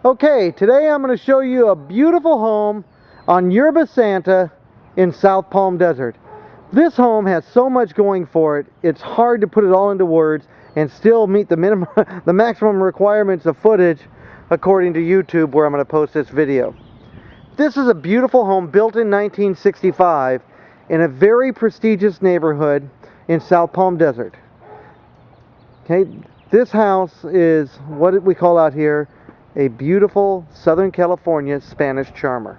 Okay, today I'm going to show you a beautiful home on Yerba Santa in South Palm Desert. This home has so much going for it, it's hard to put it all into words and still meet the minimum, the maximum requirements of footage according to YouTube, where I'm going to post this video. This is a beautiful home built in 1965 in a very prestigious neighborhood in South Palm Desert. Okay, this house is what we call out here a beautiful Southern California Spanish charmer.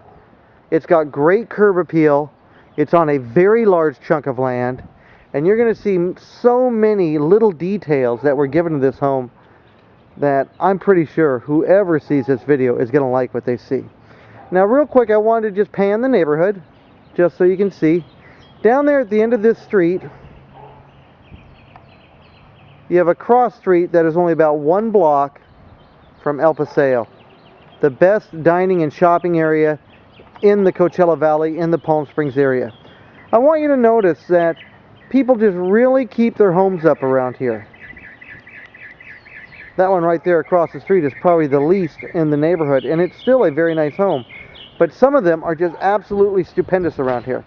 It's got great curb appeal. It's on a very large chunk of land, and you're going to see so many little details that were given to this home that I'm pretty sure whoever sees this video is going to like what they see. Now, real quick, I wanted to just pan the neighborhood just so you can see. Down there at the end of this street, you have a cross street that is only about 1 block from El Paseo, the best dining and shopping area in the Coachella Valley, in the Palm Springs area. I want you to notice that people just really keep their homes up around here. That one right there across the street is probably the least in the neighborhood, and it's still a very nice home. But some of them are just absolutely stupendous around here.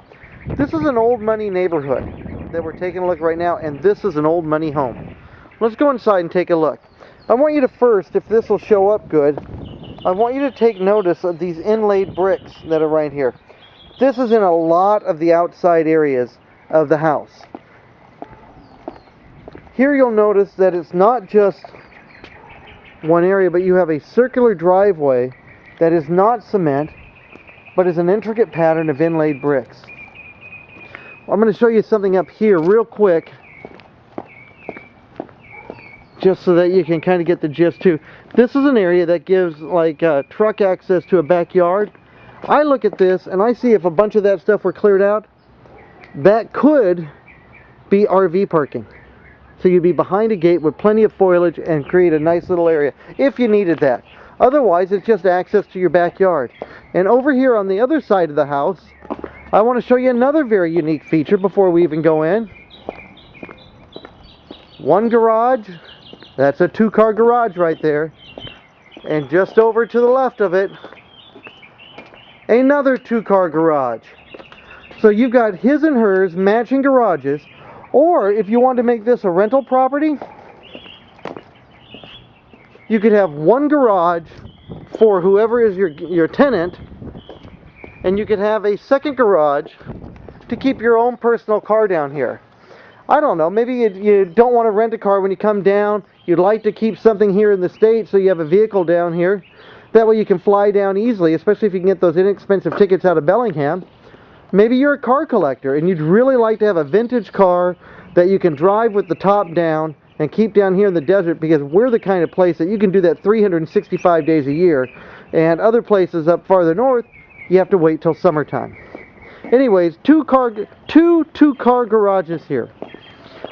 This is an old money neighborhood that we're taking a look right now, and this is an old money home. Let's go inside and take a look. I want you to first, if this will show up good, I want you to take notice of these inlaid bricks that are right here. This is in a lot of the outside areas of the house. Here you'll notice that it's not just one area, but you have a circular driveway that is not cement, but is an intricate pattern of inlaid bricks. I'm going to show you something up here real quick, just so that you can kind of get the gist too. This is an area that gives like truck access to a backyard. I look at this and I see if a bunch of that stuff were cleared out, that could be RV parking. So you'd be behind a gate with plenty of foliage and create a nice little area if you needed that. Otherwise, it's just access to your backyard. And over here on the other side of the house, I want to show you another very unique feature before we even go in. One garage. That's a 2-car garage right there. And just over to the left of it, another 2-car garage. So you've got his and hers matching garages. Or if you want to make this a rental property, you could have one garage for whoever is your tenant, and you could have a second garage to keep your own personal car down here. I don't know, maybe you don't want to rent a car when you come down. You'd like to keep something here in the States, so you have a vehicle down here. That way you can fly down easily, especially if you can get those inexpensive tickets out of Bellingham. Maybe you're a car collector and you'd really like to have a vintage car that you can drive with the top down and keep down here in the desert, because we're the kind of place that you can do that 365 days a year. And other places up farther north, you have to wait till summertime. Anyways, two two-car garages here.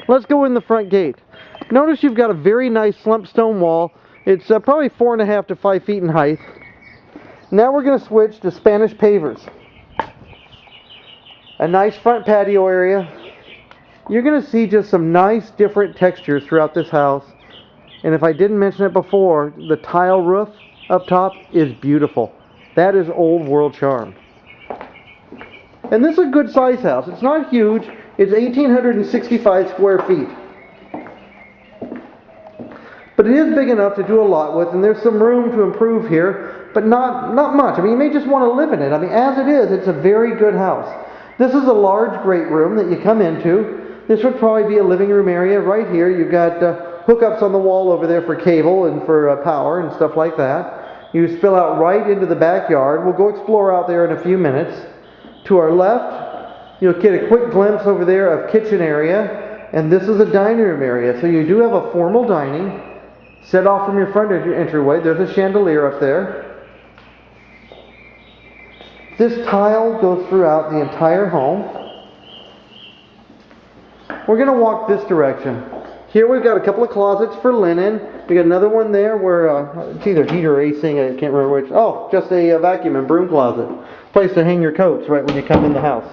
Let's go in the front gate. Notice you've got a very nice slump stone wall. It's probably 4.5 to 5 feet in height. Now we're going to switch to Spanish pavers. A nice front patio area. You're going to see just some nice different textures throughout this house. And if I didn't mention it before, the tile roof up top is beautiful. That is old world charm. And this is a good size house. It's not huge. It's 1,865 square feet. But it is big enough to do a lot with, and there's some room to improve here, but not much. I mean, you may just want to live in it. I mean, as it is, it's a very good house. This is a large great room that you come into. This would probably be a living room area right here. You've got hookups on the wall over there for cable and for power and stuff like that. You spill out right into the backyard. We'll go explore out there in a few minutes. To our left, you'll get a quick glimpse over there of kitchen area, and this is a dining room area. So you do have a formal dining set off from your front entryway. There's a chandelier up there. This tile goes throughout the entire home. We're going to walk this direction. Here we've got a couple of closets for linen. We got another one there where it's either heat or AC, I can't remember which. Oh, just a vacuum and broom closet. Place to hang your coats right when you come in the house.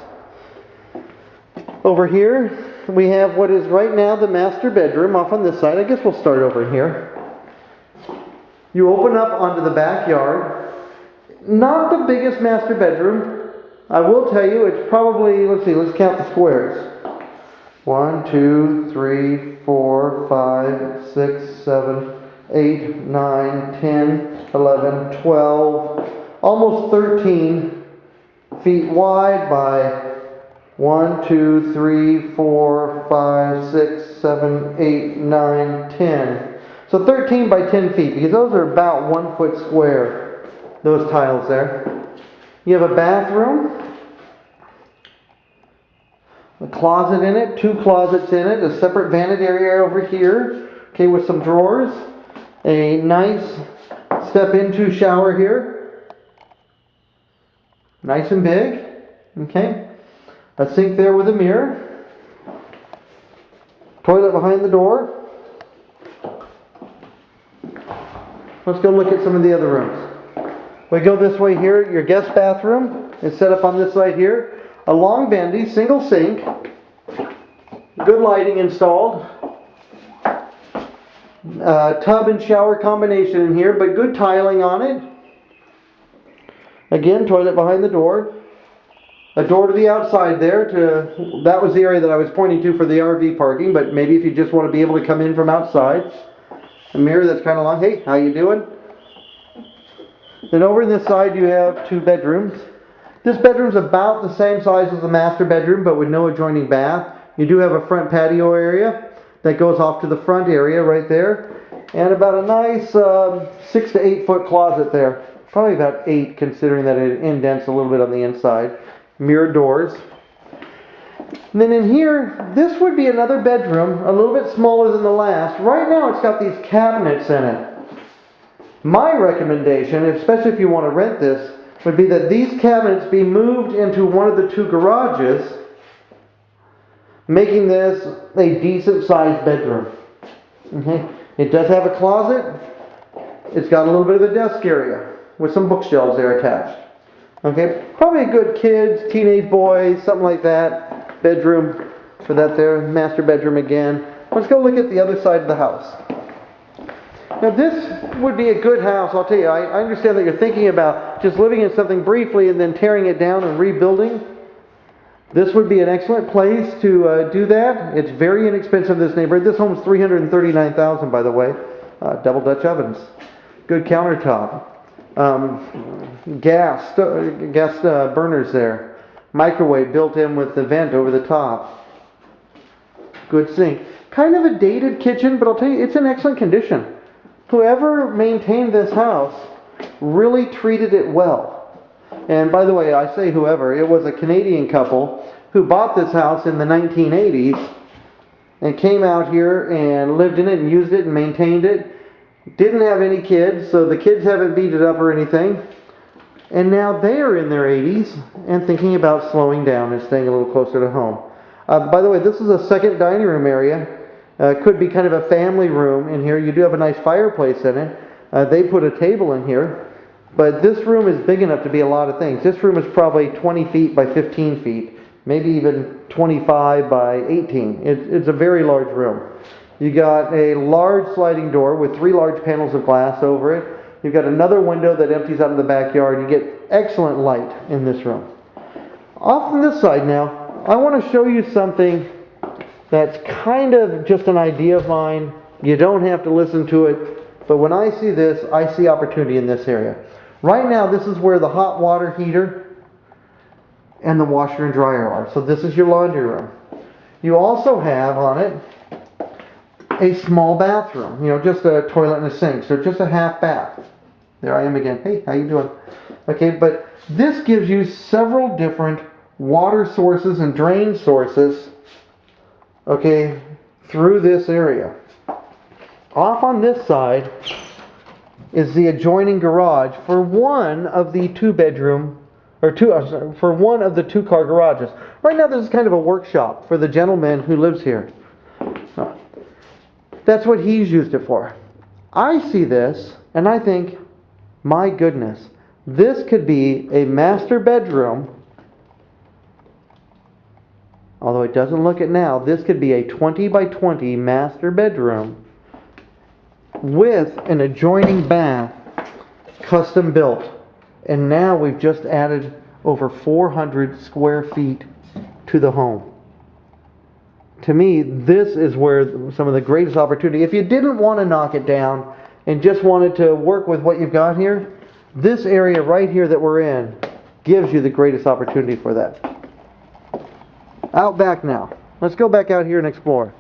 Over here we have what is right now the master bedroom off on this side. I guess we'll start over here. You open up onto the backyard. Not the biggest master bedroom. I will tell you, it's probably, let's see, let's count the squares. 1, 2, 3, 4, 5, 6, 7, 8, 9, 10, 11, 12, almost 13 feet wide by 1, 2, 3, 4, 5, 6, 7, 8, 9, 10. So 13 by 10 feet, because those are about 1 foot square, those tiles there. You have a bathroom, a closet in it, 2 closets in it, a separate vanity area over here, okay, with some drawers, a nice step-into shower here, nice and big, okay, a sink there with a mirror, toilet behind the door. Let's go look at some of the other rooms. We go this way here, your guest bathroom is set up on this side here. A long bendy, single sink, good lighting installed, tub and shower combination in here, but good tiling on it. Again, toilet behind the door, a door to the outside there. That was the area that I was pointing to for the RV parking, but maybe if you just want to be able to come in from outside. A mirror that's kind of long. Hey, how you doing? Then over on this side you have 2 bedrooms. This bedroom's about the same size as the master bedroom, but with no adjoining bath. You do have a front patio area that goes off to the front area right there. And about a nice 6 to 8 foot closet there. Probably about 8, considering that it indents a little bit on the inside. Mirrored doors. And then in here, this would be another bedroom, a little bit smaller than the last. Right now it's got these cabinets in it. My recommendation, especially if you want to rent this, would be that these cabinets be moved into one of the 2 garages, making this a decent sized bedroom. Okay. It does have a closet. It's got a little bit of a desk area with some bookshelves there attached. Okay, probably a good kids, teenage boys, something like that, bedroom for that there, master bedroom again. Let's go look at the other side of the house. Now this would be a good house, I'll tell you. I understand that you're thinking about just living in something briefly and then tearing it down and rebuilding. This would be an excellent place to do that. It's very inexpensive in this neighborhood. This home's $339,000, by the way. Double Dutch ovens, good countertop, gas burners there, microwave built in with the vent over the top, good sink. Kind of a dated kitchen, but I'll tell you, it's in excellent condition. Whoever maintained this house really treated it well. And by the way, I say whoever, it was a Canadian couple who bought this house in the 1980s and came out here and lived in it and used it and maintained it. Didn't have any kids, so the kids haven't beat it up or anything. And now they are in their 80s and thinking about slowing down and staying a little closer to home. By the way, this is a second dining room area. Could be kind of a family room in here. You do have a nice fireplace in it. They put a table in here. But this room is big enough to be a lot of things. This room is probably 20 feet by 15 feet. Maybe even 25 by 18. It's a very large room. You got a large sliding door with 3 large panels of glass over it. You've got another window that empties out in the backyard. You get excellent light in this room. Off on this side now, I want to show you something that's kind of just an idea of mine. You don't have to listen to it, but when I see this, I see opportunity in this area. Right now, this is where the hot water heater and the washer and dryer are. So this is your laundry room. You also have on it a small bathroom, just a toilet and a sink, so just a half bath. There I am again. Hey, how you doing? Okay, but this gives you several different water sources and drain sources, okay, through this area. Off on this side is the adjoining garage for one of the 2-bedroom, for one of the 2-car garages. Right now this is kind of a workshop for the gentleman who lives here. That's what he's used it for. I see this and I think, my goodness, this could be a master bedroom. Although it doesn't look it now, this could be a 20 by 20 master bedroom with an adjoining bath, custom built. And now we've just added over 400 square feet to the home. To me, this is where some of the greatest opportunity, if you didn't want to knock it down and just wanted to work with what you've got here, this area right here that we're in gives you the greatest opportunity for that. Out back now. Let's go back out here and explore.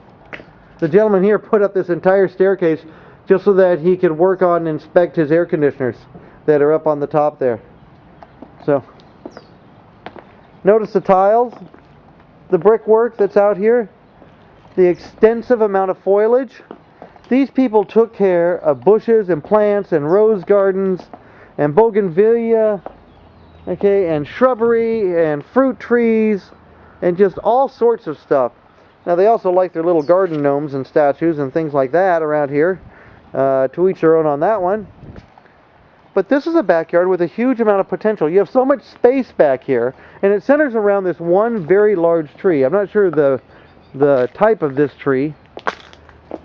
The gentleman here put up this entire staircase just so that he could work on and inspect his air conditioners that are up on the top there. So, notice the tiles, the brickwork that's out here, the extensive amount of foliage. These people took care of bushes and plants and rose gardens and bougainvillea, okay, and shrubbery and fruit trees and just all sorts of stuff. Now they also like their little garden gnomes and statues and things like that around here. To each their own on that one. But this is a backyard with a huge amount of potential. You have so much space back here, and it centers around this one very large tree. I'm not sure the type of this tree,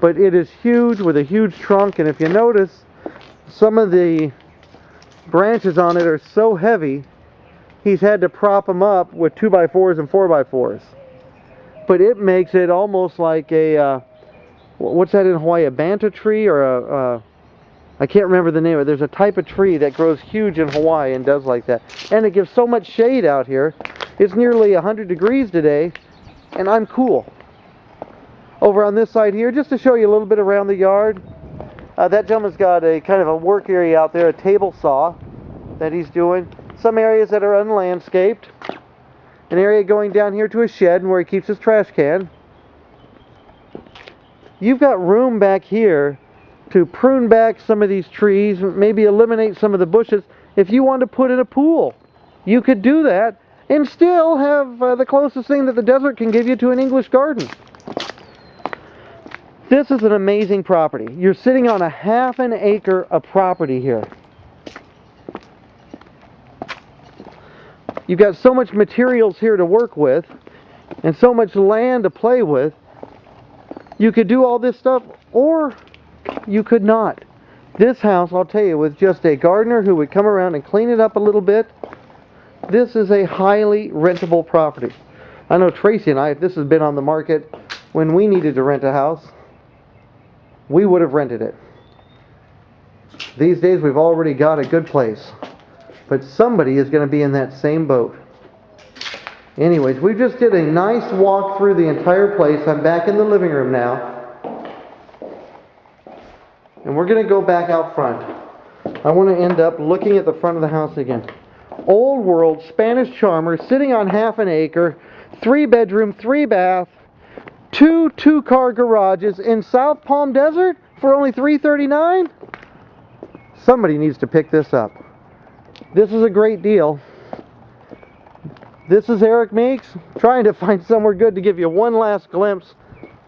but it is huge with a huge trunk, and if you notice, some of the branches on it are so heavy, he's had to prop them up with 2x4s and 4x4s. But it makes it almost like a, what's that in Hawaii, a banta tree or a I can't remember the name of it. There's a type of tree that grows huge in Hawaii and does like that. And it gives so much shade out here. It's nearly 100 degrees today, and I'm cool. Over on this side here, just to show you a little bit around the yard, that gentleman's got a kind of a work area out there, a table saw that he's doing. Some areas that are unlandscaped. An area going down here to a shed where he keeps his trash can. You've got room back here to prune back some of these trees, maybe eliminate some of the bushes. If you want to put in a pool, you could do that and still have the closest thing that the desert can give you to an English garden. This is an amazing property. You're sitting on a half an acre of property here. You've got so much materials here to work with and so much land to play with. You could do all this stuff, or you could not. This house, I'll tell you, with just a gardener who would come around and clean it up a little bit, this is a highly rentable property. I know Tracy and I, if this has been on the market when we needed to rent a house, we would have rented it. These days we've already got a good place, but somebody is going to be in that same boat. Anyways, we just did a nice walk through the entire place. I'm back in the living room now. And we're going to go back out front. I want to end up looking at the front of the house again. Old world Spanish charmer sitting on half an acre, 3-bedroom, 3-bath, 2 two-car garages in South Palm Desert for only $339. Somebody needs to pick this up. This is a great deal. This is Eric Meeks, trying to find somewhere good to give you one last glimpse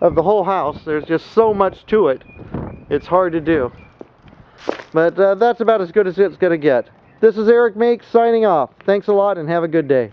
of the whole house. There's just so much to it. It's hard to do. But that's about as good as it's going to get. This is Eric Meeks signing off. Thanks a lot and have a good day.